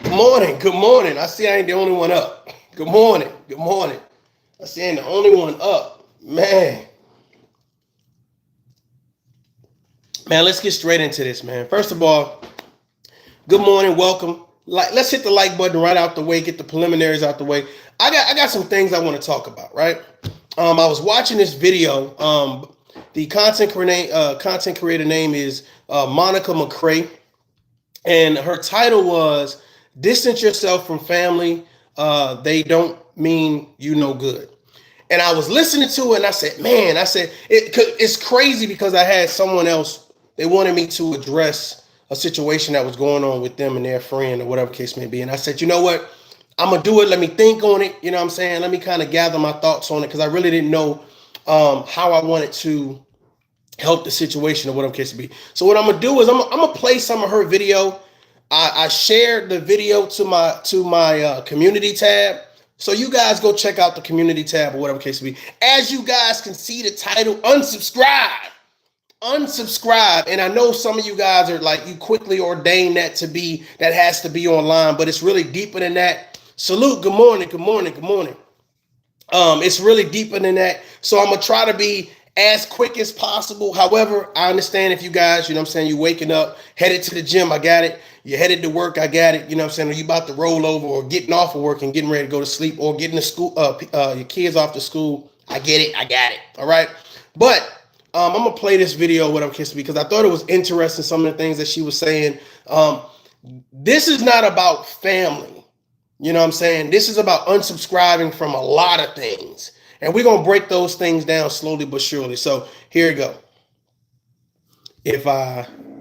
Good morning. Good morning. I see I ain't the only one up. Good morning. Good morning. I see I ain't the only one up. Man, let's get straight into this, man. First of all, good morning. Welcome. Let's hit the like button right out the way. Get the preliminaries out the way. I got some things I want to talk about. Right. I was watching this video. The content creator name is Monica Mccray, and her title was "Distance Yourself from Family. They don't mean you no good." And I was listening to it, and I said, "Man," it's crazy because I had someone else. They wanted me to address a situation that was going on with them and their friend, or whatever case may be. And I said, "You know what? I'm gonna do it. Let me think on it. You know what I'm saying? Let me kind of gather my thoughts on it because I really didn't know how I wanted to help the situation or whatever case may be." So what I'm gonna do is I'm gonna play some of her video. I shared the video to my community tab. So you guys go check out the community tab or whatever case may be. As you guys can see the title, unsubscribe. And I know some of you guys are like, you quickly ordained that has to be online, but it's really deeper than that. Salute. Good morning. Good morning. Good morning. It's really deeper than that. So I'm gonna try to be as quick as possible. However, I understand if you guys, you know what I'm saying, you waking up, headed to the gym, I got it. You're headed to work, I got it. You know what I'm saying? Or you about to roll over or getting off of work and getting ready to go to sleep or getting the school, your kids off to school. I get it. I got it. All right. But I'm gonna play this video, whatever case because I thought it was interesting. Some of the things that she was saying. This is not about family. You know what I'm saying? This is about unsubscribing from a lot of things. And we're going to break those things down slowly but surely. So here you go. Hey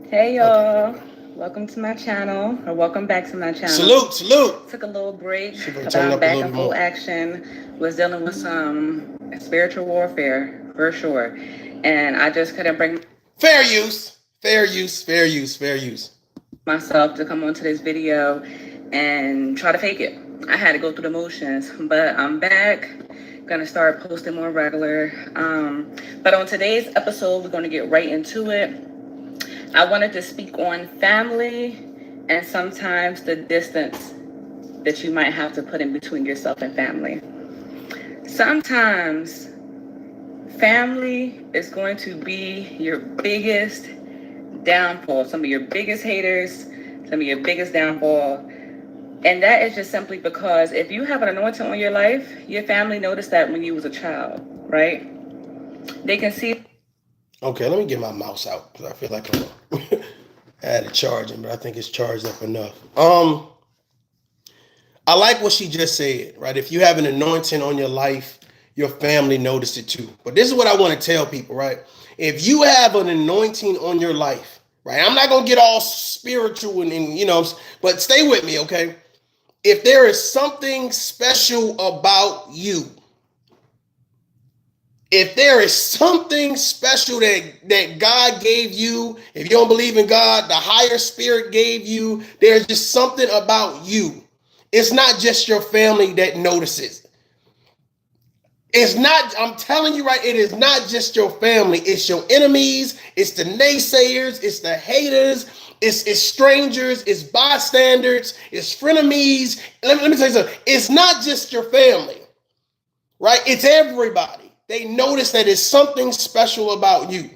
Okay. y'all, welcome to my channel, or welcome back to my channel. Salute, salute. Took a little break, See if I can but turn it I'm up a back little in bit full more. action. Was dealing with some spiritual warfare for sure, and I just couldn't bring Fair use. Fair use. Fair use. Fair use. myself to come onto this video and try to fake it. I had to go through the motions, but I'm back. Gonna start posting more regular. But on today's episode, we're gonna get right into it. I wanted to speak on family and sometimes the distance that you might have to put in between yourself and family. Sometimes family is going to be your biggest downfall, some of your biggest haters, some of your biggest downfall. And that is just simply because if you have an anointing on your life, your family noticed that when you was a child, right? They can see. Okay, let me get my mouse out because I feel like I had it charging, but I think it's charged up enough. I like what she just said, right? If you have an anointing on your life, your family noticed it too. But this is what I want to tell people, right? If you have an anointing on your life, right? I'm not gonna get all spiritual and but stay with me, okay? If there is something special about you, if there is something special that God gave you, if you don't believe in God, the higher spirit gave you, there's just something about you. It's not just your family that notices. It's not, I'm telling you right, it is not just your family. It's your enemies, it's the naysayers, it's the haters, it's strangers, it's bystanders, it's frenemies. Let me tell you something. It's not just your family, right? It's everybody. They notice that it's something special about you.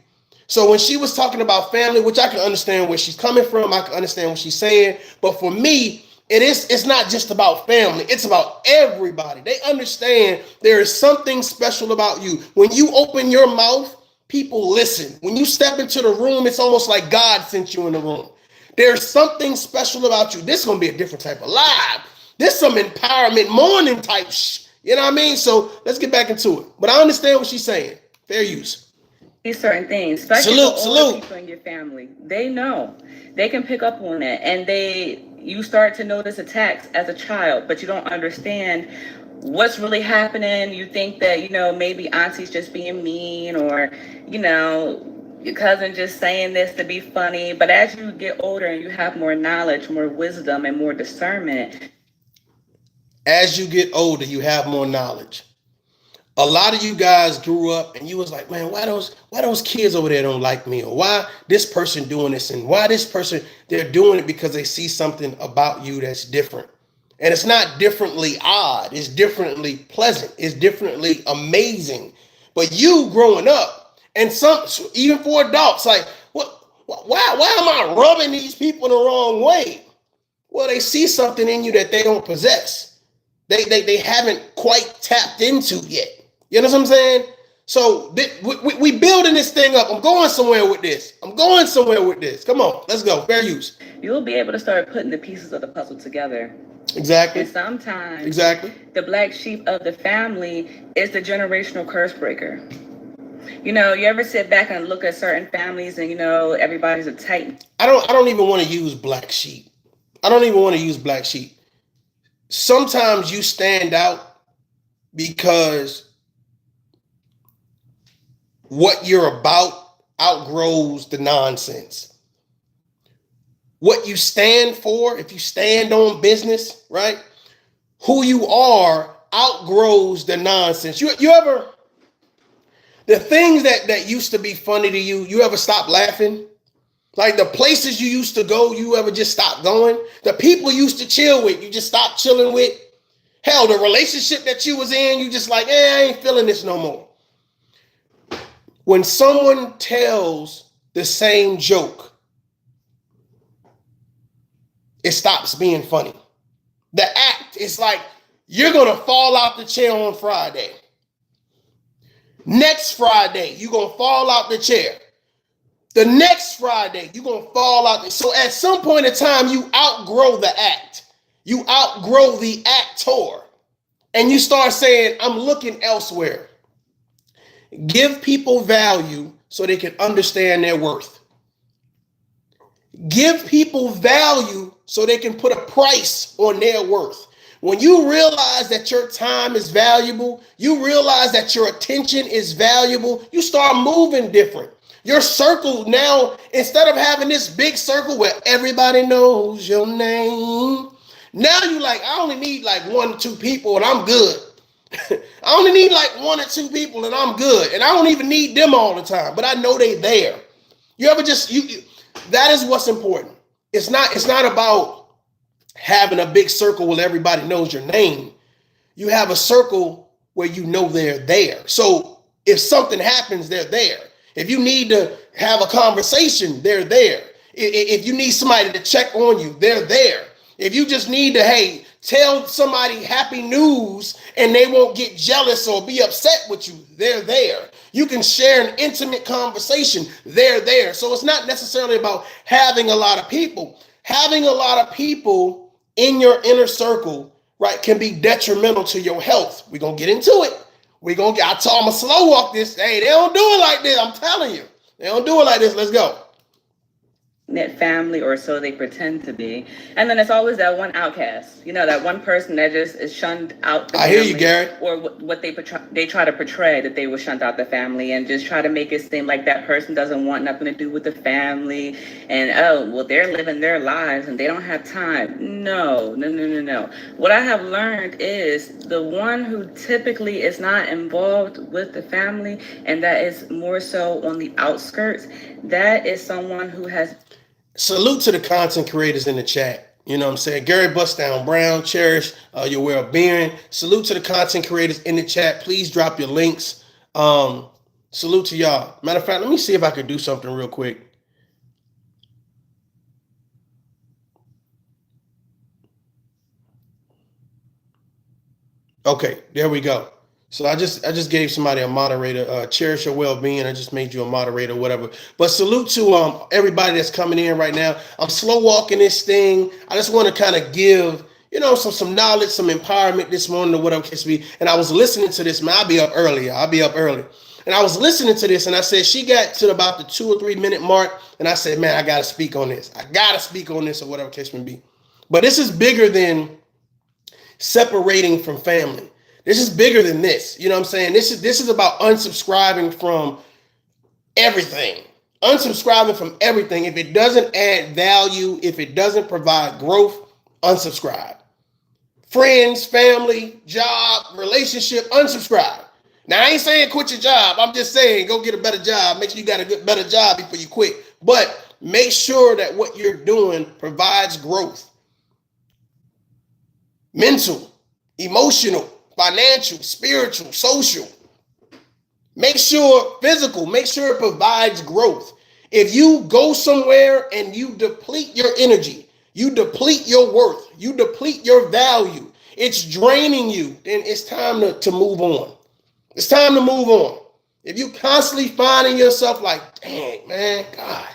So when she was talking about family, which I can understand where she's coming from, I can understand what she's saying. But for me, it's not just about family. It's about everybody. They understand there is something special about you. When you open your mouth, people listen. When you step into the room, it's almost like God sent you in the room. There's something special about you. This is going to be a different type of live. This is some empowerment morning type you know what I mean? So let's get back into it. But I understand what she's saying. Fair use. These certain things, especially for Salute, older salute. people in your family. They know. They can pick up on it. And you start to notice attacks as a child, but you don't understand what's really happening. You think that, maybe auntie's just being mean or, your cousin just saying this to be funny. But as you get older and you have more knowledge, more wisdom, and more discernment. As you get older, you have more knowledge. A lot of you guys grew up and you was like, man, why those kids over there don't like me? Or why this person doing this? And why this person, they're doing it because they see something about you that's different. And it's not differently odd, it's differently pleasant, it's differently amazing. But you growing up, and some even for adults, like, why am I rubbing these people the wrong way? Well, they see something in you that they don't possess. They haven't quite tapped into yet. You know what I'm saying? So we building this thing up. I'm going somewhere with this. Come on, let's go. Fair use. You'll be able to start putting the pieces of the puzzle together. Exactly. And sometimes exactly the black sheep of the family is the generational curse breaker. You know, you ever sit back and look at certain families and, you know, everybody's a titan. I don't even want to use black sheep. Sometimes you stand out because what you're about outgrows the nonsense. What you stand for, if you stand on business, right? Who you are outgrows the nonsense. You ever, the things that used to be funny to you, you ever stop laughing? Like the places you used to go, you ever just stop going? The people you used to chill with, you just stop chilling with? Hell, the relationship that you was in, you just like, I ain't feeling this no more. When someone tells the same joke, it stops being funny. The act is like, you're going to fall out the chair on Friday. Next Friday, you're going to fall out the chair. The next Friday, you're going to fall out. So at some point in time, you outgrow the act. You outgrow the actor. And you start saying, I'm looking elsewhere. Give people value so they can understand their worth. Give people value so they can put a price on their worth. When you realize that your time is valuable, you realize that your attention is valuable, you start moving different. Your circle now, instead of having this big circle where everybody knows your name, now you like, I only need like 1 or 2 people and I'm good. I only need like 1 or 2 people and I'm good. And I don't even need them all the time, but I know they there. You ever just, that is what's important. It's not about having a big circle where everybody knows your name. You have a circle where you know they're there. So if something happens, they're there. If you need to have a conversation, they're there. If you need somebody to check on you, they're there. If you just need to, hey, tell somebody happy news and they won't get jealous or be upset with you, they're there. You can share an intimate conversation, they're there. So it's not necessarily about having a lot of people. Having a lot of people in your inner circle, right, can be detrimental to your health. We're going to get into it. I'm going to slow walk this. Hey, they don't do it like this. I'm telling you. They don't do it like this. Let's go. Knit family, or so they pretend to be. And then it's always that one outcast, you know, that one person that just is shunned out the family. I hear you, Gary. Or what they try to portray, that they were shunned out the family, and just try to make it seem like that person doesn't want nothing to do with the family, and oh, well, they're living their lives and they don't have time. No. What I have learned is the one who typically is not involved with the family, and that is more so on the outskirts, that is someone who has... Salute to the content creators in the chat. You know what I'm saying? Gary Bustdown Brown, cherish your well-being. Salute to the content creators in the chat. Please drop your links. Salute to y'all. Matter of fact, let me see if I could do something real quick. Okay, there we go. So I just gave somebody a moderator, cherish your well-being. I just made you a moderator, whatever. But salute to everybody that's coming in right now. I'm slow walking this thing. I just want to kind of give, you know, some knowledge, some empowerment this morning or whatever it can be. And I was listening to this, man. I'll be up early. And I was listening to this and I said, she got to about the 2 or 3 minute mark. And I said, man, I got to speak on this. Or whatever the case may be. But this is bigger than separating from family. This is bigger than this. You know what I'm saying? This is about unsubscribing from everything. Unsubscribing from everything. If it doesn't add value, if it doesn't provide growth, unsubscribe. Friends, family, job, relationship, unsubscribe. Now, I ain't saying quit your job. I'm just saying go get a better job. Make sure you got a better job before you quit. But make sure that what you're doing provides growth. Mental, emotional, financial, spiritual, social. Make sure physical, make sure it provides growth. If you go somewhere and you deplete your energy, you deplete your worth, you deplete your value, it's draining you, then it's time to move on. It's time to move on. If you constantly finding yourself like, dang, man, God,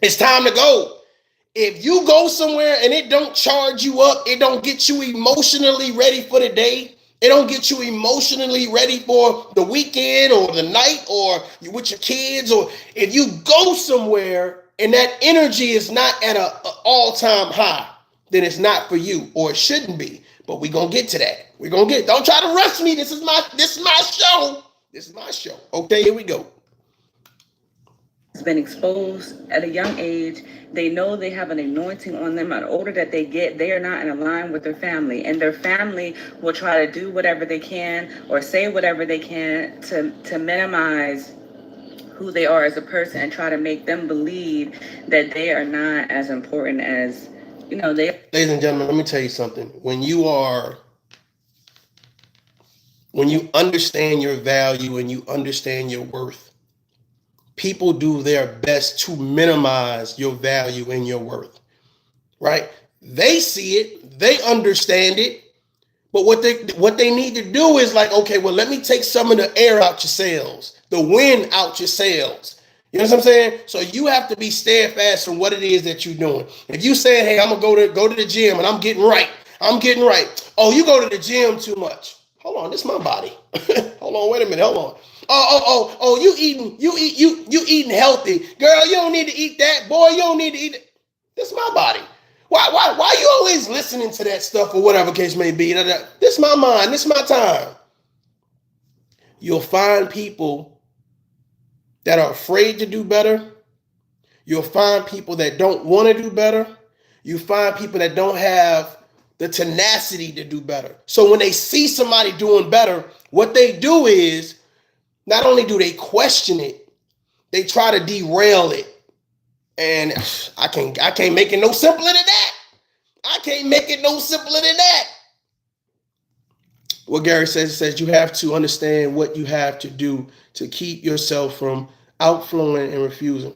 it's time to go. If you go somewhere and it don't charge you up, it don't get you emotionally ready for the day, it don't get you emotionally ready for the weekend or the night or you with your kids, or if you go somewhere and that energy is not at an all-time high, then it's not for you, or it shouldn't be. But we're gonna get to that. Don't try to rush me. This is my show. This is my show. Okay, here we go. Has been exposed at a young age. They know they have an anointing on them. The older that they get, they are not in line with their family, and their family will try to do whatever they can or say whatever they can to minimize who they are as a person and try to make them believe that they are not as important as they. Ladies and gentlemen, let me tell you something. When you understand your value and you understand your worth, people do their best to minimize your value and your worth, right? They see it, they understand it, but what they need to do is like, okay, well, let me take some of the air out your sails, the wind out your sails. You know what I'm saying? So you have to be steadfast in what it is that you're doing. If you say, hey, I'm gonna go to the gym and I'm getting right. Oh, you go to the gym too much. Hold on, this is my body. Hold on, wait a minute, hold on. Oh, you eating healthy. Girl, you don't need to eat that. Boy, you don't need to eat it. This is my body. Why you always listening to that stuff or whatever case may be? This is my mind, this is my time. You'll find people that are afraid to do better. You'll find people that don't want to do better. You find people that don't have the tenacity to do better. So when they see somebody doing better, what they do is not only do they question it, they try to derail it. And I can't make it no simpler than that. I can't make it no simpler than that. What Gary says you have to understand what you have to do to keep yourself from outflowing and refueling.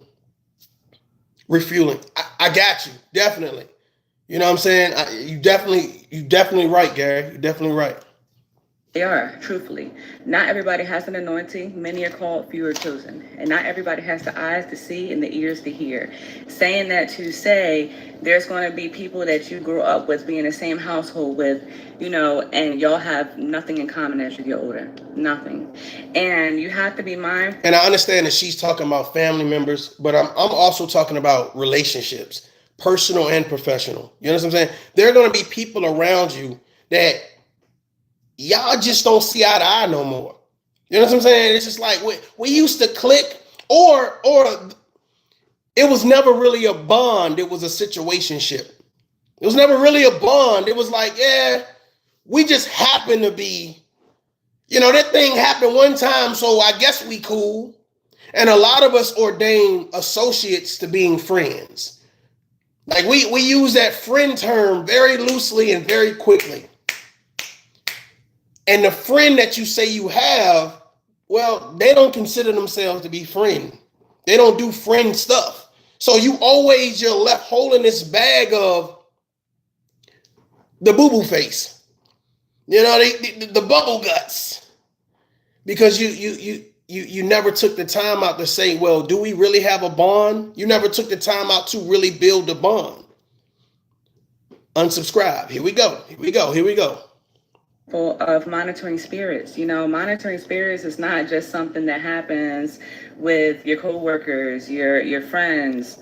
I got you, definitely. You know what I'm saying? You definitely right, Gary. You're definitely right. They are, truthfully. Not everybody has an anointing. Many are called, few are chosen. And not everybody has the eyes to see and the ears to hear. Saying that to say there's going to be people that you grew up with, be in the same household with, and y'all have nothing in common as you get older. Nothing. And you have to be mindful. And I understand that she's talking about family members, but I'm also talking about relationships, personal and professional. You know what I'm saying? There are going to be people around you that y'all just don't see eye to eye no more. You know what I'm saying? It's just like we used to click, or it was never really a bond. It was a situationship. It was never really a bond. It was like, yeah, we just happen to be, that thing happened one time, so I guess we cool. And a lot of us ordain associates to being friends. Like we use that friend term very loosely and very quickly. And the friend that you say you have, well, they don't consider themselves to be friend. They don't do friend stuff. So you're left holding this bag of the boo-boo face. The bubble guts. Because you never took the time out to say, well, do we really have a bond? You never took the time out to really build a bond. Unsubscribe. Here we go. Of monitoring spirits. Monitoring spirits is not just something that happens with your coworkers, your friends,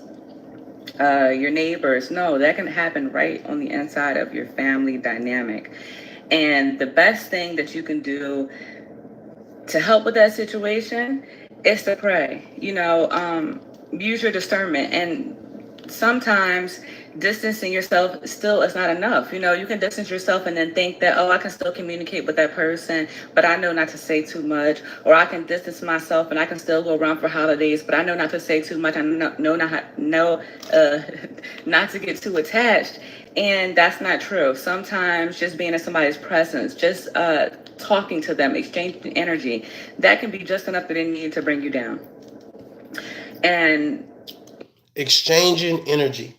your neighbors. No, that can happen right on the inside of your family dynamic. And the best thing that you can do to help with that situation is to pray. Use your discernment. And sometimes distancing yourself still is not enough. You can distance yourself and then think that, oh, I can still communicate with that person, but I know not to say too much. Or I can distance myself and I can still go around for holidays, but I know not to say too much. I know not to get too attached. And that's not true. Sometimes just being in somebody's presence, just talking to them, exchanging energy, that can be just enough that they need to bring you down. And exchanging energy.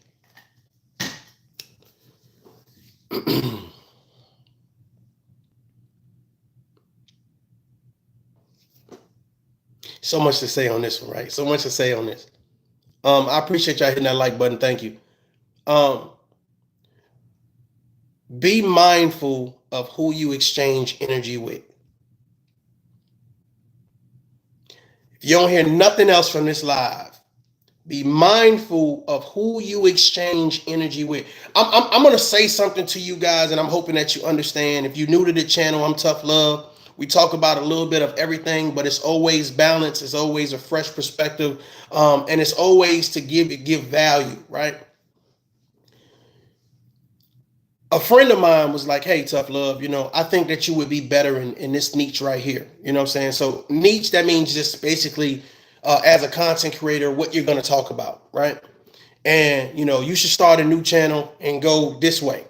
So much to say on this one, right? So much to say on this. I appreciate y'all hitting that like button. Thank you. Be mindful of who you exchange energy with. If you don't hear nothing else from this live, be mindful of who you exchange energy with. I'm going to say something to you guys, and I'm hoping that you understand. If you're new to the channel, I'm ToughLove. We talk about a little bit of everything, but it's always balance. It's always a fresh perspective, and it's always to give value, right? A friend of mine was like, hey, ToughLove, I think that you would be better in this niche right here. You know what I'm saying? So niche, that means just basically as a content creator, what you're going to talk about, right? And, you should start a new channel and go this way.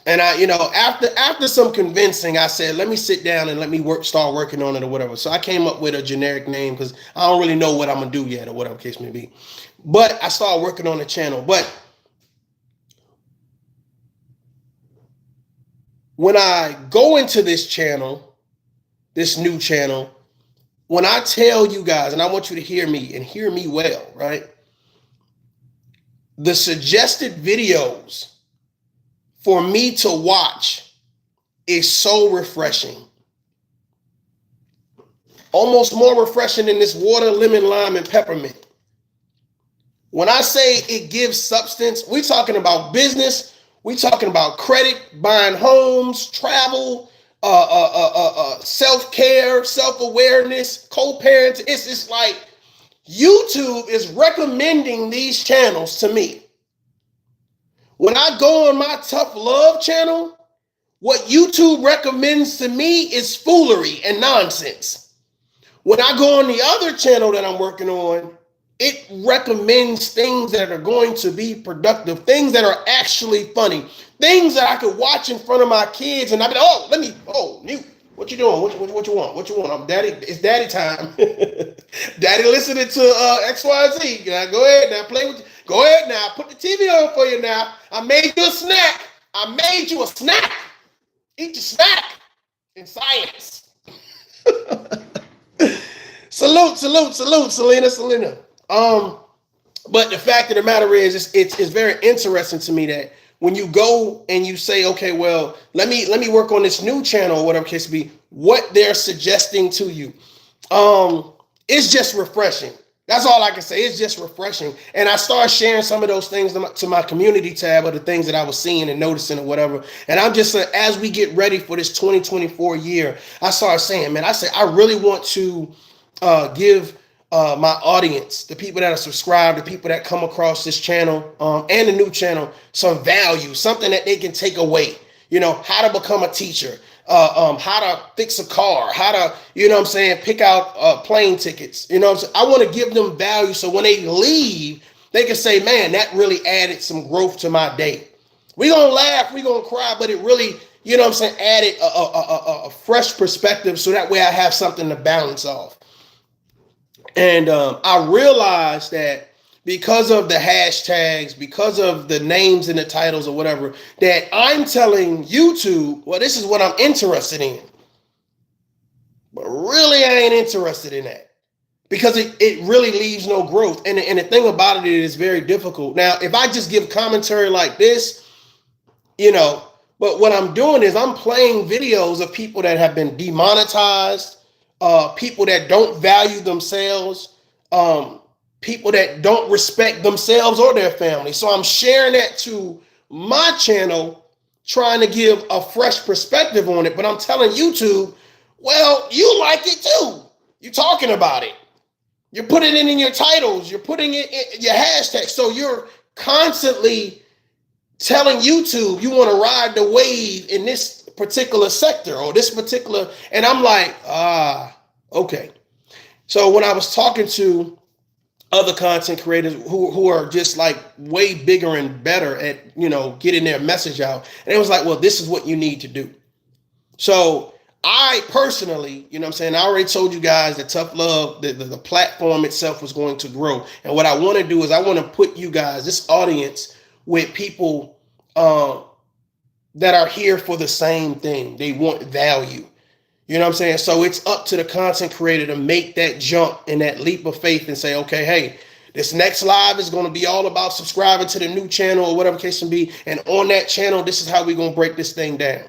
And after some convincing, I said, let me sit down and let me start working on it or whatever. So I came up with a generic name because I don't really know what I'm going to do yet or whatever case may be. But I started working on the channel. But when I go into this channel, this new channel, when I tell you guys, and I want you to hear me and hear me well, right? The suggested videos for me to watch is so refreshing. Almost more refreshing than this water, lemon, lime, and peppermint. When I say it gives substance, we're talking about business. We're talking about credit, buying homes, travel, self-care, self-awareness, co-parenting. It's just like YouTube is recommending these channels to me. When I go on my ToughLove channel, what YouTube recommends to me is foolery and nonsense. When I go on the other channel that I'm working on, it recommends things that are going to be productive, things that are actually funny, things that I could watch in front of my kids and I'll be, mute. What you doing? What you want? What you want? I'm daddy. It's daddy time. Daddy listening to XYZ. Now go ahead now, play with. Go ahead now, put the TV on for you now. I made you a snack. Eat your snack in science. Salute, Selena. But the fact of the matter is, it's very interesting to me that when you go and you say, okay, well, let me work on this new channel or whatever case be, what they're suggesting to you, it's just refreshing. That's all I can say. It's just refreshing. And I started sharing some of those things to my community tab of the things that I was seeing and noticing or whatever. And I'm just as we get ready for this 2024 year, I started saying, man, I really want to give my audience, the people that are subscribed, the people that come across this channel and the new channel, some value, something that they can take away. How to become a teacher, how to fix a car, how to, pick out plane tickets. I want to give them value so when they leave, they can say, man, that really added some growth to my day. We're going to laugh, we're going to cry, but it really, added a fresh perspective so that way I have something to balance off. And I realized that because of the hashtags, because of the names and the titles or whatever, that I'm telling YouTube, well, this is what I'm interested in. But really, I ain't interested in that because it really leaves no growth. And the thing about it is very difficult. Now, if I just give commentary like this, but what I'm doing is I'm playing videos of people that have been demonetized, people that don't value themselves, people that don't respect themselves or their family. So I'm sharing that to my channel, trying to give a fresh perspective on it. But I'm telling YouTube, well, you like it too. You're talking about it. You're putting it in your titles. You're putting it in your hashtags. So you're constantly telling YouTube you want to ride the wave in this particular sector or this particular, and I'm like, okay. So when I was talking to other content creators who are just like way bigger and better at, you know, getting their message out, and it was like, well, this is what you need to do. So I personally, you know what I'm saying, I already told you guys that ToughLove, the platform itself was going to grow. And what I want to do is I want to put you guys, this audience, with people that are here for the same thing. They want value. You know what I'm saying? So it's up to the content creator to make that jump and that leap of faith and say, okay, hey, this next live is going to be all about subscribing to the new channel or whatever case may be. And on that channel, this is how we're going to break this thing down.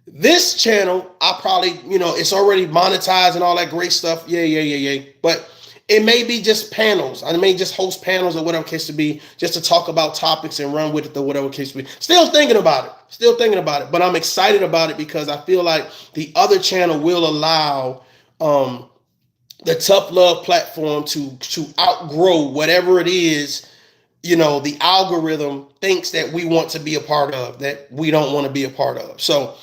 This channel, I probably, you know, it's already monetized and all that great stuff. Yeah. But it may be just panels. I may just host panels or whatever case to be, just to talk about topics and run with it or whatever case to be. Still thinking about it. But I'm excited about it because I feel like the other channel will allow the ToughLove platform to outgrow whatever it is, you know, the algorithm thinks that we want to be a part of, that we don't want to be a part of. So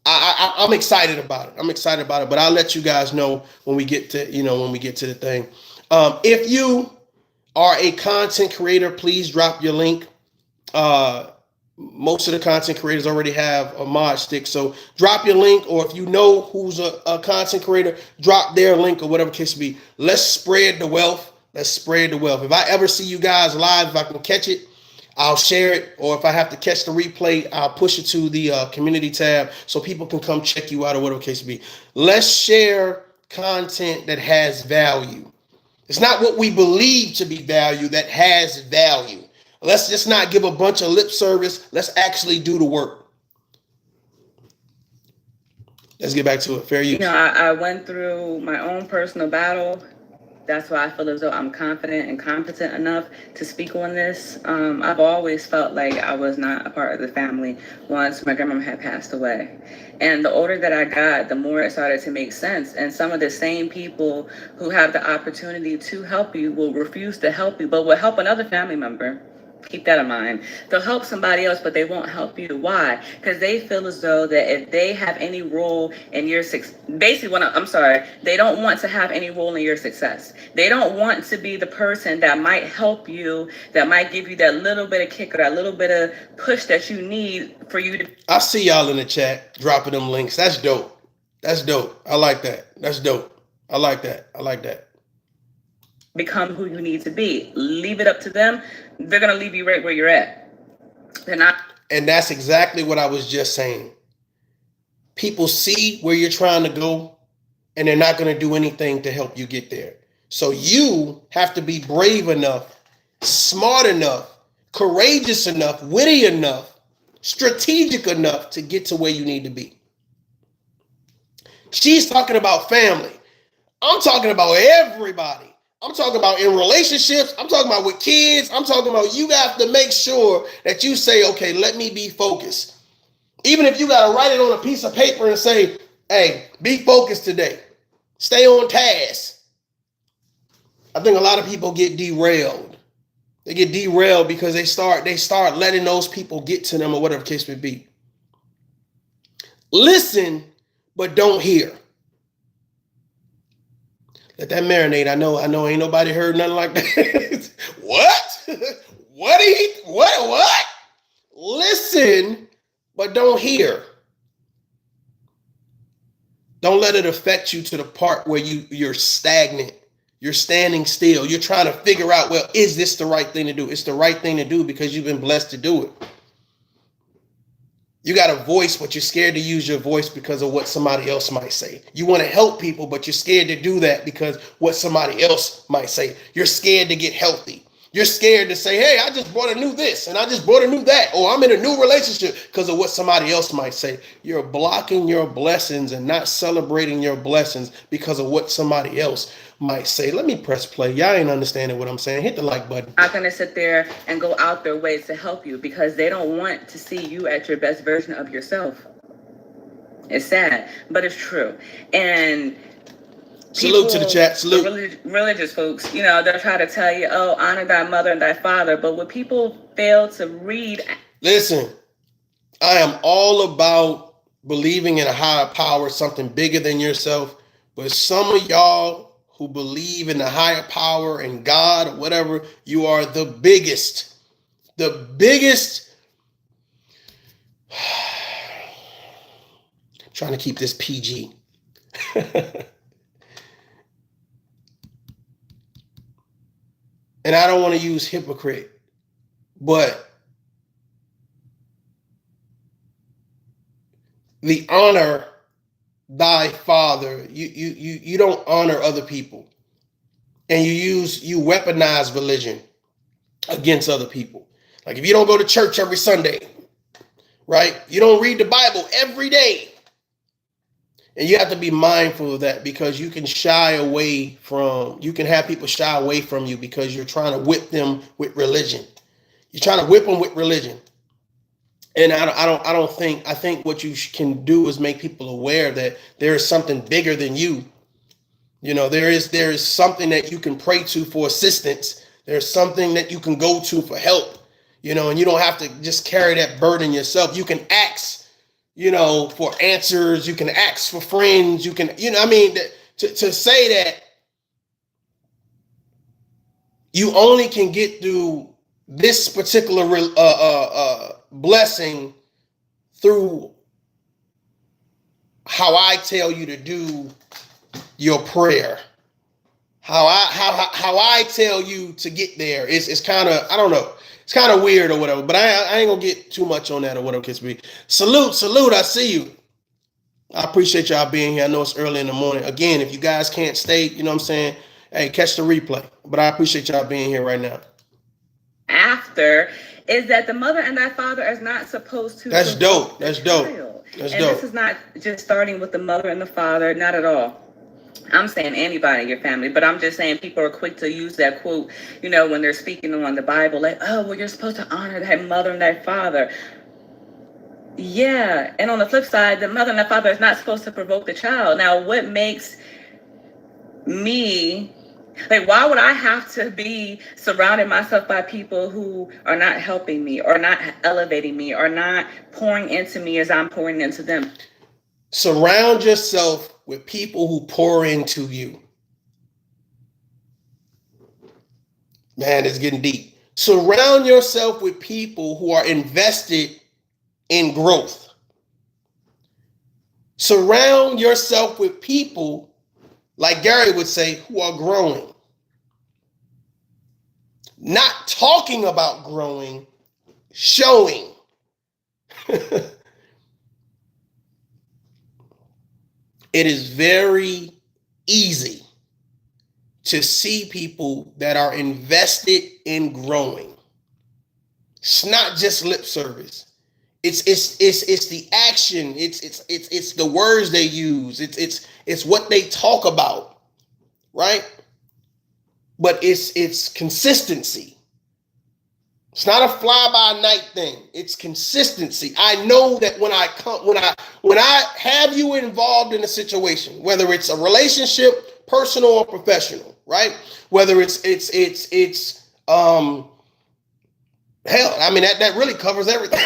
I'm excited about it. But I'll let you guys know when we get to, you know, when we get to the thing. If you are a content creator, please drop your link. Most of the content creators already have a mod stick, so drop your link, or if you know who's a content creator, drop their link or whatever case be. Let's spread the wealth. If I ever see you guys live, if I can catch it, I'll share it, or if I have to catch the replay, I'll push it to the community tab so people can come check you out or whatever case be. Let's share content that has value. It's not what we believe to be value that has value. Let's just not give a bunch of lip service. Let's actually do the work. Let's get back to it. Fair use. You know, I went through my own personal battle. That's why I feel as though I'm confident and competent enough to speak on this. I've always felt like I was not a part of the family once my grandmama had passed away. And the older that I got, the more it started to make sense. And some of the same people who have the opportunity to help you will refuse to help you, but will help another family member. Keep that in mind. They'll help somebody else, but they won't help you. Why? Because they feel as though that if they have any role in your success, basically, they don't want to have any role in your success. They don't want to be the person that might help you, that might give you that little bit of kick or that little bit of push that you need for you to. I see y'all in the chat dropping them links. That's dope. I like that. That's dope. I like that. Become who you need to be. Leave it up to them. They're going to leave you right where you're at. They're not. And that's exactly what I was just saying. People see where you're trying to go, and they're not going to do anything to help you get there. So you have to be brave enough, smart enough, courageous enough, witty enough, strategic enough to get to where you need to be. She's talking about family. I'm talking about everybody. I'm talking about in relationships. I'm talking about with kids. I'm talking about you have to make sure that you say, okay, let me be focused. Even if you got to write it on a piece of paper and say, hey, be focused today. Stay on task. I think a lot of people get derailed. They get derailed because they start letting those people get to them or whatever the case may be. Listen, but don't hear. Let that marinate. I know ain't nobody heard nothing like that. What? What? Listen, but don't hear. Don't let it affect you to the part where you're stagnant. You're standing still. You're trying to figure out, well, is this the right thing to do? It's the right thing to do because you've been blessed to do it. You got a voice, but you're scared to use your voice because of what somebody else might say. You want to help people, but you're scared to do that because what somebody else might say. You're scared to get healthy. You're scared to say, hey, I just bought a new this and I just bought a new that, or I'm in a new relationship because of what somebody else might say. You're blocking your blessings and not celebrating your blessings because of what somebody else might say. Let me press play. Y'all ain't understanding what I'm saying. Hit the like button. Not going to sit there and go out their ways to help you because they don't want to see you at your best version of yourself. It's sad, but it's true. And Salute to the chat. Salute. Religious folks, you know, they'll try to tell you, oh, honor thy mother and thy father. But what people fail to read. Listen, I am all about believing in a higher power, something bigger than yourself. But some of y'all who believe in the higher power and God or whatever, you are the biggest. The biggest. I'm trying to keep this PG. And I don't want to use hypocrite, but the honor thy father, you don't honor other people, and you weaponize religion against other people. Like if you don't go to church every Sunday, right? You don't read the Bible every day. And you have to be mindful of that, because you can you can have people shy away from you because you're trying to whip them with religion. You're trying to whip them with religion. And I think what you can do is make people aware that there is something bigger than you. You know, there is something that you can pray to for assistance. There's something that you can go to for help, you know, and you don't have to just carry that burden yourself. You can ask, you know, for answers. You can ask for friends. You can, you know, I mean, to say that you only can get through this particular blessing through how I tell you to do your prayer, how I tell you to get there. It's kind of, I don't know. It's kind of weird or whatever, but I ain't gonna get too much on that or whatever kids be. Salute, I see you. I appreciate y'all being here. I know it's early in the morning. Again, if you guys can't stay, you know what I'm saying? Hey, catch the replay. But I appreciate y'all being here right now. After is that the mother and thy father is not supposed to. That's dope. That's dope. That's dope. This is not just starting with the mother and the father, not at all. I'm saying anybody in your family, but I'm just saying people are quick to use that quote, you know, when they're speaking on the Bible, like, oh, well, you're supposed to honor that mother and that father. Yeah, and on the flip side, the mother and the father is not supposed to provoke the child. Now, what makes me, like, why would I have to be surrounding myself by people who are not helping me or not elevating me or not pouring into me as I'm pouring into them? Surround yourself with people who pour into you. Man, it's getting deep. Surround yourself with people who are invested in growth. Surround yourself with people, like Gary would say, who are growing. Not talking about growing, showing. It is very easy to see people that are invested in growing. It's not just lip service. It's the action. It's the words they use. It's what they talk about, right? But it's consistency. It's not a fly-by-night thing. It's consistency. I know that when I have you involved in a situation, whether it's a relationship, personal or professional, right? Whether it's hell, I mean that really covers everything.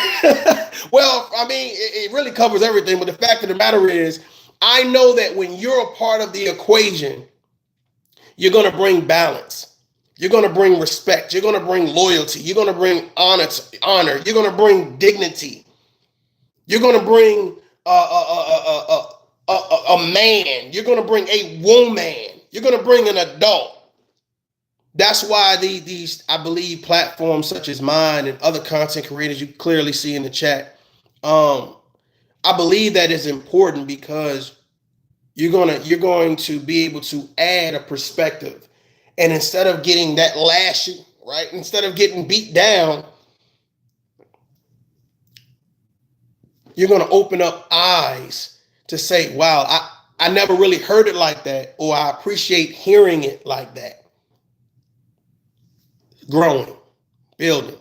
Well, I mean it really covers everything. But the fact of the matter is, I know that when you're a part of the equation, you're going to bring balance. You're going to bring respect. You're going to bring loyalty. You're going to bring honor. You're going to bring dignity. You're going to bring a man. You're going to bring a woman. You're going to bring an adult. That's why these, I believe, platforms such as mine and other content creators you clearly see in the chat, I believe that is important, because you're going to be able to add a perspective. And instead of getting that lashing, right? Instead of getting beat down, you're going to open up eyes to say, wow, I never really heard it like that, or I appreciate hearing it like that. Growing, building.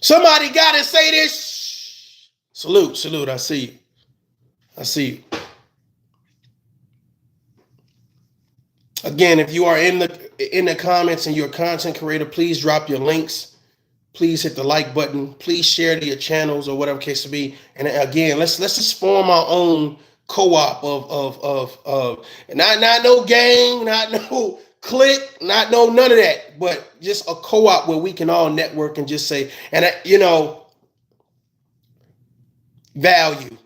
Somebody got to say this. Salute, I see you. I see you. Again, if you are in the comments and you're a content creator, please drop your links. Please hit the like button. Please share to your channels or whatever case to be. And again, let's just form our own co-op of not no gang, not no clique, not no none of that, but just a co-op where we can all network and just say, and value.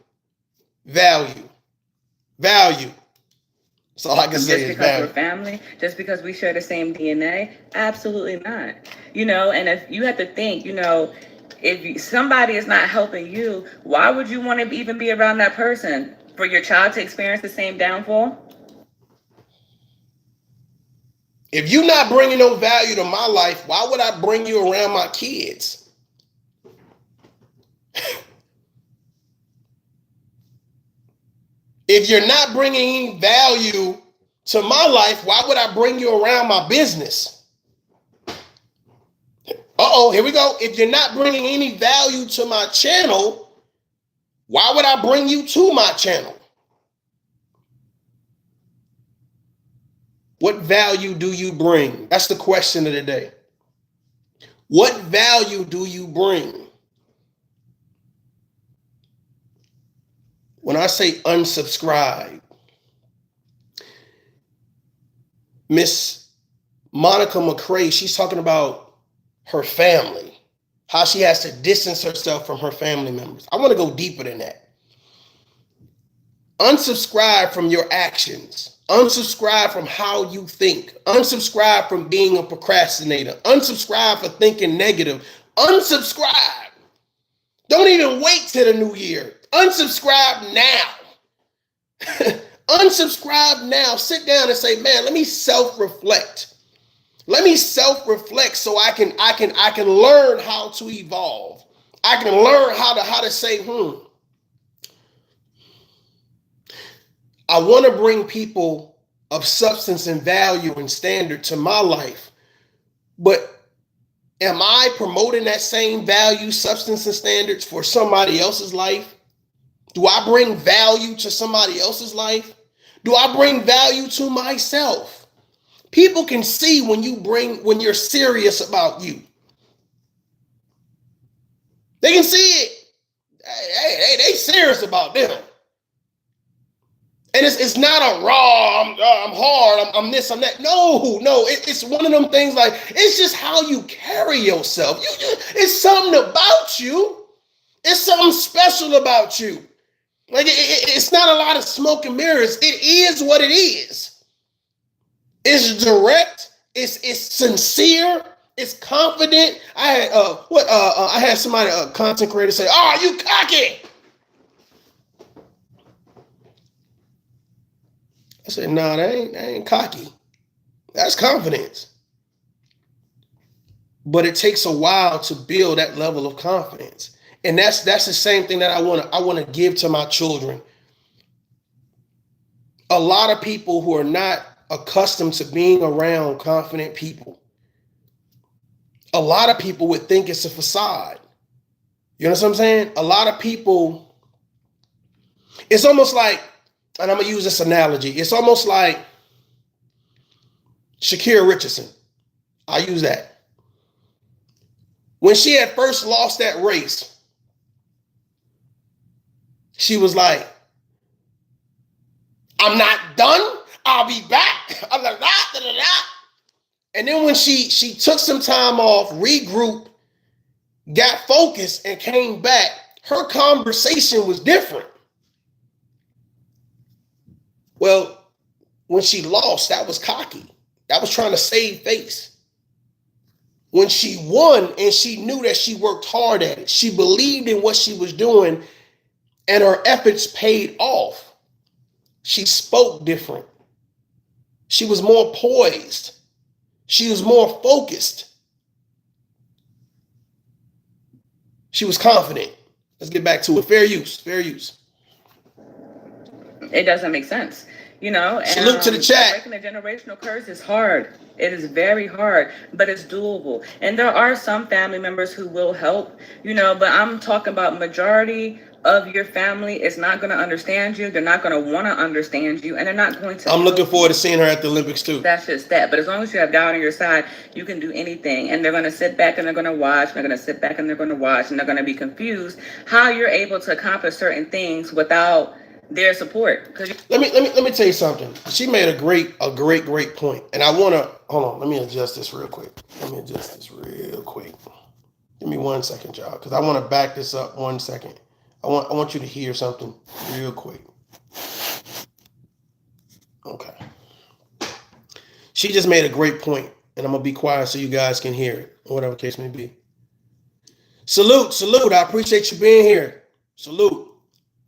That's all I can say. Just because we're family, just because we share the same DNA, absolutely not. And if you have to think, if somebody is not helping you, why would you want to even be around that person? For your child to experience the same downfall? If you're not bringing no value to my life, why would I bring you around my kids? If you're not bringing any value to my life, why would I bring you around my business? Here we go. If you're not bringing any value to my channel, why would I bring you to my channel? What value do you bring? That's the question of the day. What value do you bring? When I say unsubscribe, Miss Monica Mccray, she's talking about her family, how she has to distance herself from her family members. I want to go deeper than that. Unsubscribe from your actions. Unsubscribe from how you think. Unsubscribe from being a procrastinator. Unsubscribe for thinking negative. Unsubscribe. Don't even wait till the new year. Unsubscribe now. Unsubscribe now. Sit down and say, man, let me self-reflect. Let me self-reflect so I can learn how to evolve. I can learn how to say, I want to bring people of substance and value and standard to my life, but am I promoting that same value, substance, and standards for somebody else's life? Do I bring value to somebody else's life? Do I bring value to myself? People can see when you're serious about you. They can see it. Hey, they serious about them. And it's not a raw, I'm hard, I'm this, I'm that. No, it's one of them things like, it's just how you carry yourself. It's something about you. It's something special about you. Like it's not a lot of smoke and mirrors. It is what it is. It's direct. It's sincere. It's confident. I had somebody, a content creator, say, "Oh, you cocky." I said, "No, that ain't cocky. That's confidence." But it takes a while to build that level of confidence. And that's the same thing that I want to give to my children. A lot of people who are not accustomed to being around confident people. A lot of people would think it's a facade. You know what I'm saying? A lot of people, it's almost like, and I'm going to use this analogy, it's almost like Shakira Richardson. I use that. When she had first lost that race, she was like, "I'm not done. I'll be back." I'm like, da. And then when she took some time off, regrouped, got focused, and came back, her conversation was different. Well, when she lost, that was cocky. That was trying to save face. When she won and she knew that she worked hard at it, she believed in what she was doing, and her efforts paid off. She spoke different. She was more poised. She was more focused. She was confident. Let's get back to it. Fair use. It doesn't make sense. Salute to the chat. Breaking the generational curse is hard. It is very hard, but it's doable. And there are some family members who will help, but I'm talking about majority of your family is not going to understand you. They're not going to want to understand you, and they're not going to. I'm looking forward to seeing her at the Olympics too. That's just that. But as long as you have God on your side, you can do anything. And they're going to sit back and they're going to watch. And they're going to sit back and they're going to watch. And they're going to be confused how you're able to accomplish certain things without their support. Let me tell you something. She made a great point. And I want to hold on. Let me adjust this real quick. Give me 1 second, y'all, because I want to back this up 1 second. I want you to hear something real quick. Okay. She just made a great point, and I'm gonna be quiet so you guys can hear it, or whatever case may be. Salute. I appreciate you being here. Salute.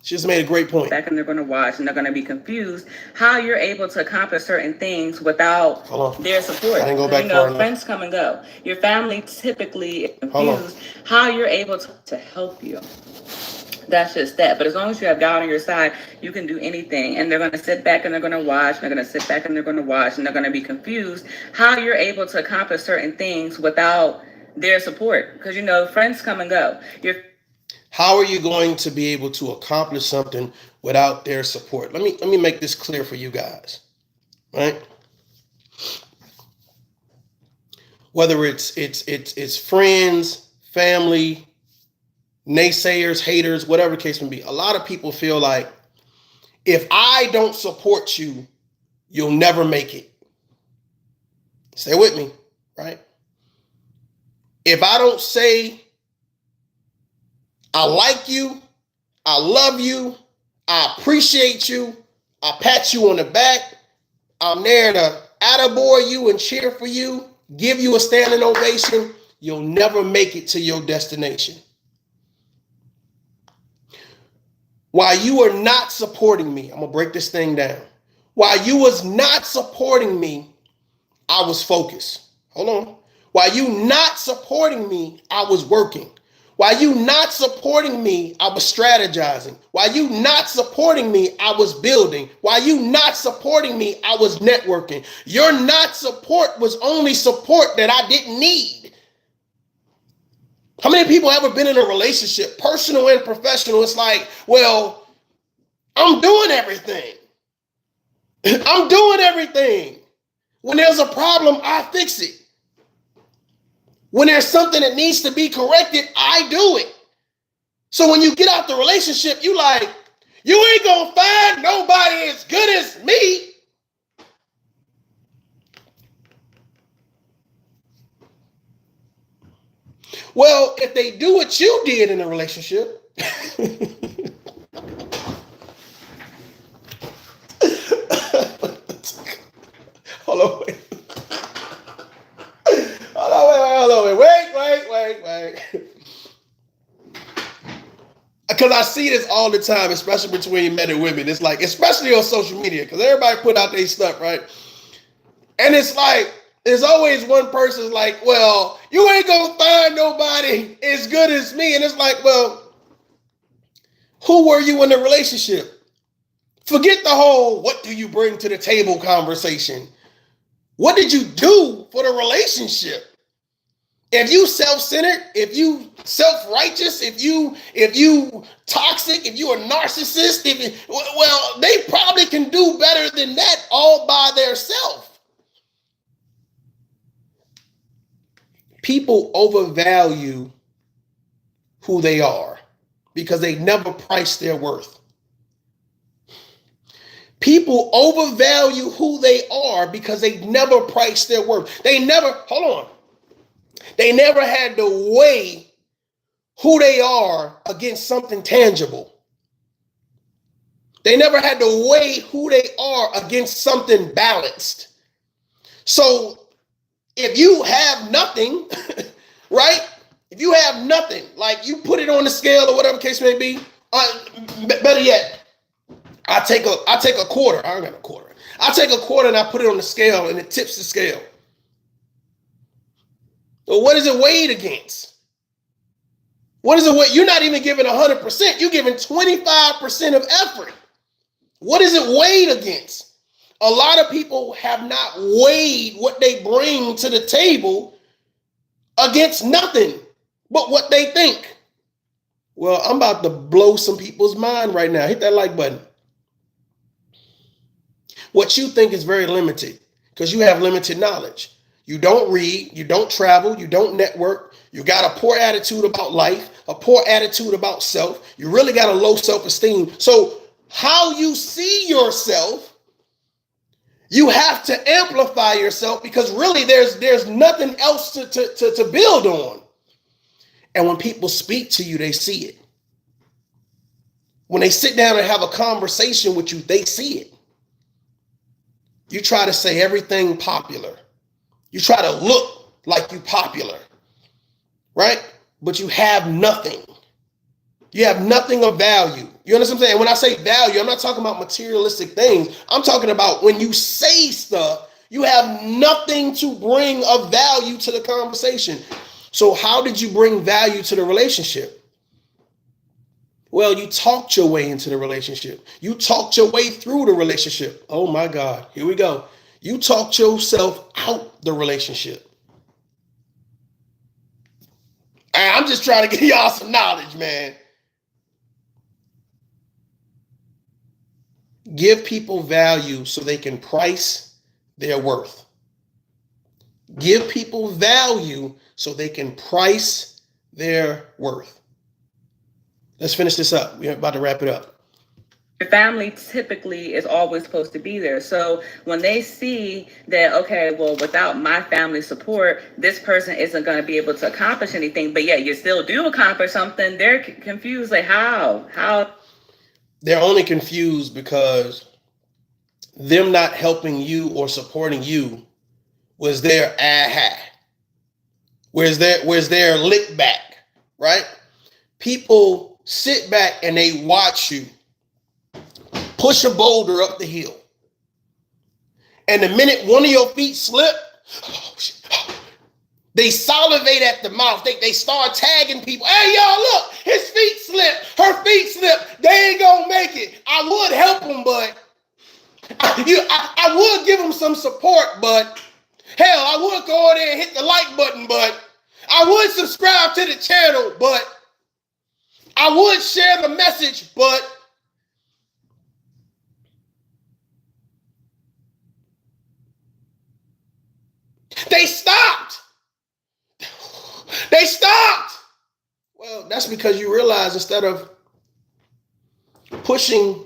She just made a great point. Back and they're going to watch and they're going to be confused how you're able to accomplish certain things without their support. I didn't go back far enough. Friends come and go. Your family typically is confused how you're able to help you. That's just that. But as long as you have God on your side, you can do anything. And they're going to sit back and they're going to watch. And they're going to sit back and they're going to watch. And they're going to be confused how you're able to accomplish certain things without their support. Because, friends come and go. How are you going to be able to accomplish something without their support? Let me make this clear for you guys, right? Whether it's friends, family, naysayers, haters, whatever the case may be. A lot of people feel like if I don't support you, you'll never make it. Stay with me, right? If I don't say I like you, I love you, I appreciate you, I pat you on the back, I'm there to attaboy you and cheer for you, give you a standing ovation, you'll never make it to your destination. While you are not supporting me, I'm going to break this thing down. While you was not supporting me, I was focused. Hold on. While you not supporting me, I was working. While you not supporting me, I was strategizing. While you not supporting me, I was building. While you not supporting me, I was networking. Your not support was only support that I didn't need. How many people ever been in a relationship, personal and professional? It's like, well, I'm doing everything. I'm doing everything. When there's a problem, I fix it. When there's something that needs to be corrected, I do it. So when you get out the relationship, you like, you ain't gonna find nobody as good as me. Well, if they do what you did in a relationship, hold on, wait. Because I see this all the time, especially between men and women. It's like, especially on social media, because everybody put out their stuff, right? And it's like, there's always one person's like, well, you ain't gonna find nobody as good as me. And it's like, well, who were you in the relationship? Forget the whole, what do you bring to the table conversation. What did you do for the relationship? If you self-centered, if you self-righteous, if you toxic, if you a narcissist, well, they probably can do better than that all by themselves. People overvalue who they are because they never price their worth. People overvalue who they are because they never price their worth. They never had to weigh who they are against something tangible. They never had to weigh who they are against something balanced. So if you have nothing, right? If you have nothing, like you put it on the scale or whatever case may be, better yet, I take a quarter. I don't got a quarter. I take a quarter and I put it on the scale and it tips the scale. So what is it weighed against? What is it weighed? You're not even giving 100%. You're giving 25% of effort. What is it weighed against? A lot of people have not weighed what they bring to the table against nothing but what they think. Well, I'm about to blow some people's mind right now. Hit that like button. What you think is very limited because you have limited knowledge. You don't read, you don't travel, you don't network, you got a poor attitude about life, a poor attitude about self. You really got a low self-esteem. So, how you see yourself, you have to amplify yourself because really there's nothing else to build on. And when people speak to you, they see it. When they sit down and have a conversation with you, they see it. You try to say everything popular. You try to look like you popular, right? But you have nothing. You have nothing of value. You understand what I'm saying? When I say value, I'm not talking about materialistic things. I'm talking about when you say stuff, you have nothing to bring of value to the conversation. So how did you bring value to the relationship? Well, you talked your way into the relationship. You talked your way through the relationship. Oh my God, here we go. You talked yourself out the relationship. I'm just trying to give y'all some knowledge, man. Give people value so they can price their worth. Give people value so they can price their worth. Let's finish this up. We're about to wrap it up. Your family typically is always supposed to be there. So when they see that, okay, well, without my family support, this person isn't going to be able to accomplish anything, but yet you still do accomplish something, they're confused. Like, how? They're only confused because them not helping you or supporting you was their aha. Where's their lick back, right? People sit back and they watch you push a boulder up the hill. And the minute one of your feet slip, they salivate at the mouth. They start tagging people. Hey, y'all, look, his feet slipped. Her feet slipped. They ain't gonna make it. I would help them, but I would give them some support, but hell, I would go in there and hit the like button, but I would subscribe to the channel, but I would share the message, but they stopped. They stopped. Well, that's because you realize instead of pushing,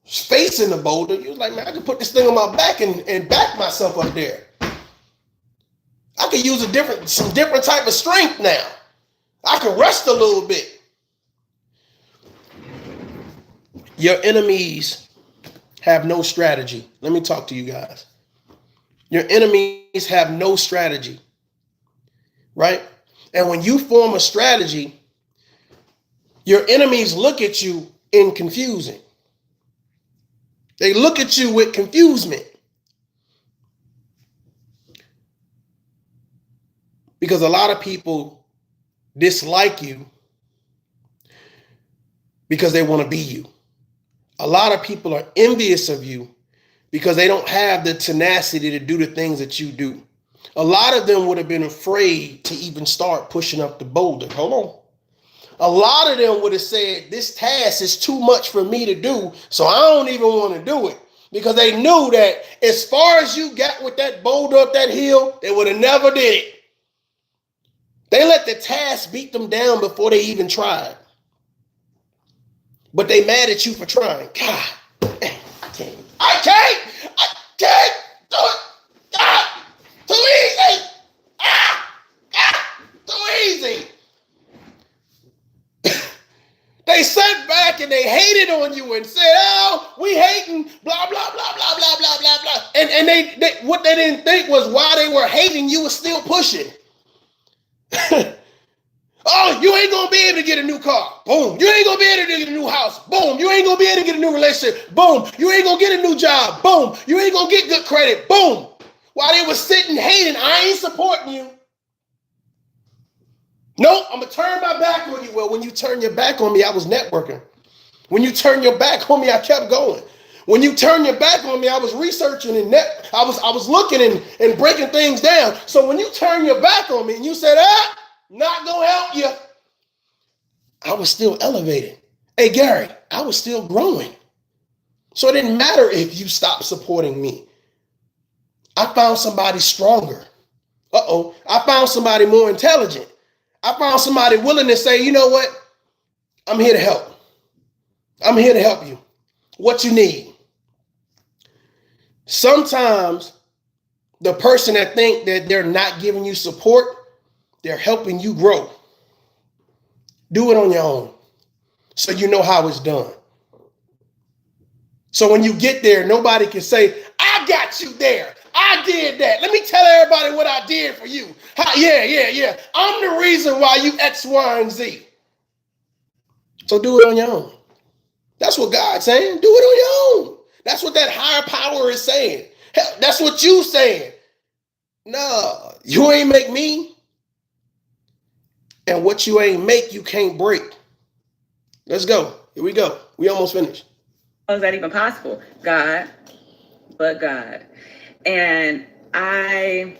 facing the boulder, you was like, man, I can put this thing on my back and back myself up there. I could use some different type of strength now. I can rest a little bit. Your enemies have no strategy. Let me talk to you guys. Your enemies have no strategy, right? And when you form a strategy, your enemies look at you in confusing. They look at you with confusement. Because a lot of people dislike you because they want to be you. A lot of people are envious of you because they don't have the tenacity to do the things that you do. A lot of them would have been afraid to even start pushing up the boulder. Hold on. A lot of them would have said, this task is too much for me to do, so I don't even want to do it. Because they knew that as far as you got with that boulder up that hill, they would have never did it. They let the task beat them down before they even tried. But they mad at you for trying. God, I can't do it. Ah, too easy. Too easy. They sat back and they hated on you and said, oh, we hating, blah, blah, blah, blah, blah, blah, blah, blah. And they what they didn't think was why they were hating, you was still pushing. Oh, you ain't gonna be able to get a new car. Boom. You ain't gonna be able to get a new house. Boom. You ain't gonna be able to get a new relationship. Boom. You ain't gonna get a new job. Boom. You ain't gonna get good credit. Boom. While they were sitting hating, I ain't supporting you. Nope, I'm gonna turn my back on you. Well, when you turn your back on me, I was networking. When you turn your back on me, I kept going. When you turn your back on me, I was researching and I was looking and breaking things down. So when you turn your back on me and you said, not gonna help you. I was still elevated. Hey, Gary, I was still growing. So it didn't matter if you stopped supporting me. I found somebody stronger. I found somebody more intelligent. I found somebody willing to say, you know what? I'm here to help. I'm here to help you. What you need. Sometimes the person that think that they're not giving you support, they're helping you grow. Do it on your own so you know how it's done. So when you get there, nobody can say, I got you there. I did that. Let me tell everybody what I did for you. Yeah. I'm the reason why you X, Y, and Z. So do it on your own. That's what God's saying. Do it on your own. That's what that higher power is saying. Hell, that's what you saying. No, you ain't make me. And what you ain't make, you can't break. Let's go. Here we go. We almost finished. How is that even possible? God, but God. And I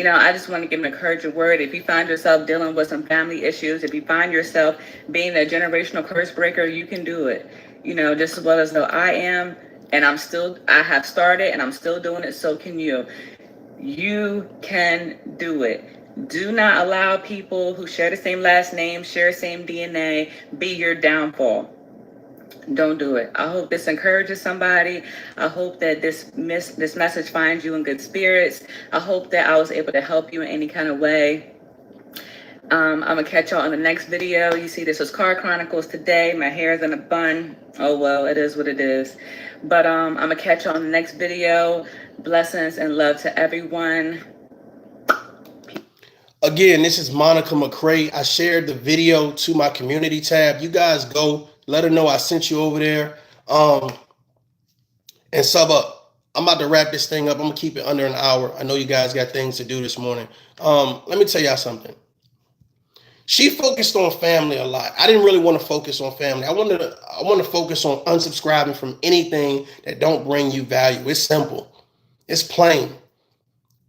just want to give an encouraging word. If you find yourself dealing with some family issues, if you find yourself being a generational curse breaker, you can do it. Just as well as though I am, and I have started and I'm still doing it, so can you. You can do it. Do not allow people who share the same last name, share the same DNA, be your downfall. Don't do it. I hope this encourages somebody. I hope that this message finds you in good spirits. I hope that I was able to help you in any kind of way. I'm gonna catch y'all in the next video. You see, this was Car Chronicles today. My hair is in a bun. Oh well, it is what it is. But I'm gonna catch y'all in the next video. Blessings and love to everyone. Again, this is Monica Mccray. I shared the video to my community tab. You guys go, let her know I sent you over there. And sub up. I'm about to wrap this thing up. I'm gonna keep it under an hour. I know you guys got things to do this morning. Let me tell y'all something. She focused on family a lot. I didn't really want to focus on family. I want to focus on unsubscribing from anything that don't bring you value. It's simple. It's plain.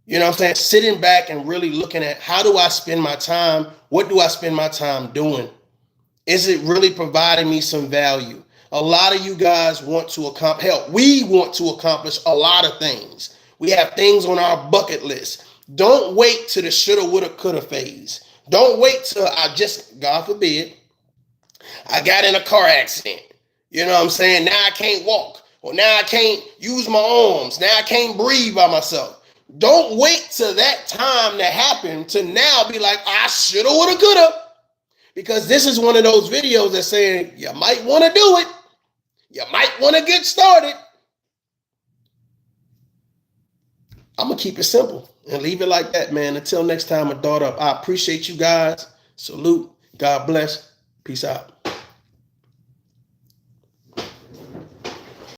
You know what I'm saying? Sitting back and really looking at, how do I spend my time? What do I spend my time doing? Is it really providing me some value? A lot of you guys want to accomplish, we want to accomplish a lot of things. We have things on our bucket list. Don't wait till the shoulda, woulda, coulda phase. Don't wait till God forbid, I got in a car accident. You know what I'm saying? Now I can't walk. Or now I can't use my arms. Now I can't breathe by myself. Don't wait till that time to happen to now be like, I shoulda, woulda, coulda. Because this is one of those videos that's saying you might want to do it. You might want to get started. I'm going to keep it simple and leave it like that, man. Until next time, my daughter, I appreciate you guys. Salute. God bless. Peace out.